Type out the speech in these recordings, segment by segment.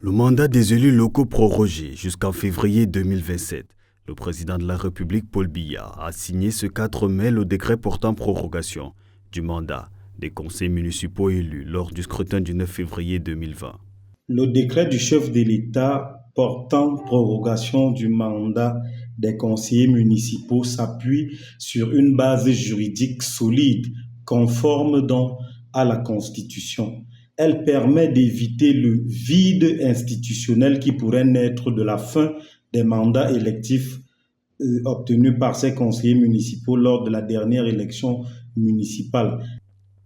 Le mandat des élus locaux prorogé jusqu'en février 2027. Le président de la République, Paul Biya, a signé ce 4 mai le décret portant prorogation du mandat des conseils municipaux élus lors du scrutin du 9 février 2020. Le décret du chef de l'État portant prorogation du mandat des conseillers municipaux s'appuie sur une base juridique solide, conforme donc à la Constitution. Elle permet d'éviter le vide institutionnel qui pourrait naître de la fin des mandats électifs obtenus par ces conseillers municipaux lors de la dernière élection municipale.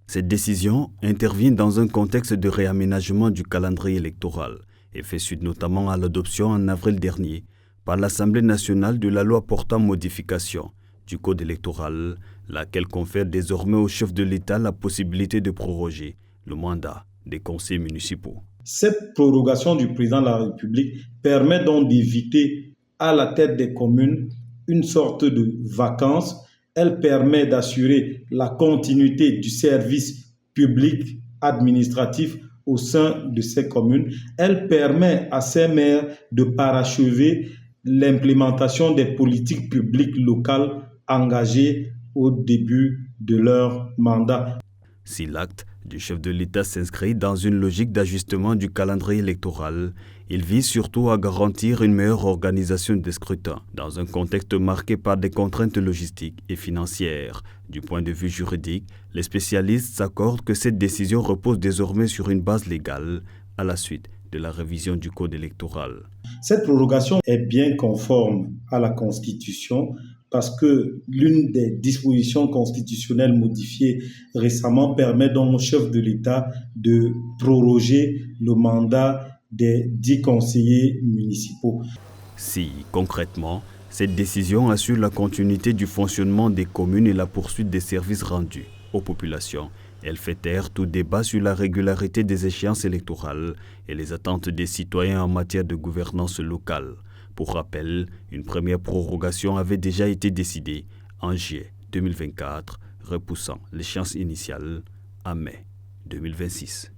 Cette décision intervient dans un contexte de réaménagement du calendrier électoral et fait suite notamment à l'adoption en avril dernier par l'Assemblée nationale de la loi portant modification du code électoral, laquelle confère désormais au chef de l'État la possibilité de proroger le mandat des conseils municipaux. Cette prorogation du président de la République permet donc d'éviter à la tête des communes une sorte de vacances. Elle permet d'assurer la continuité du service public administratif au sein de ces communes. Elle permet à ces maires de parachever l'implémentation des politiques publiques locales engagées au début de leur mandat. Si l'acte du chef de l'État s'inscrit dans une logique d'ajustement du calendrier électoral, il vise surtout à garantir une meilleure organisation des scrutins, dans un contexte marqué par des contraintes logistiques et financières. Du point de vue juridique, les spécialistes s'accordent que cette décision repose désormais sur une base légale à la suite de la révision du code électoral. Cette prorogation est bien conforme à la Constitution, parce que l'une des dispositions constitutionnelles modifiées récemment permet donc au chef de l'État de proroger le mandat des 10 conseillers municipaux. Si, concrètement, cette décision assure la continuité du fonctionnement des communes et la poursuite des services rendus aux populations, elle fait taire tout débat sur la régularité des échéances électorales et les attentes des citoyens en matière de gouvernance locale. Pour rappel, une première prorogation avait déjà été décidée en juillet 2024, repoussant l'échéance initiale à mai 2026.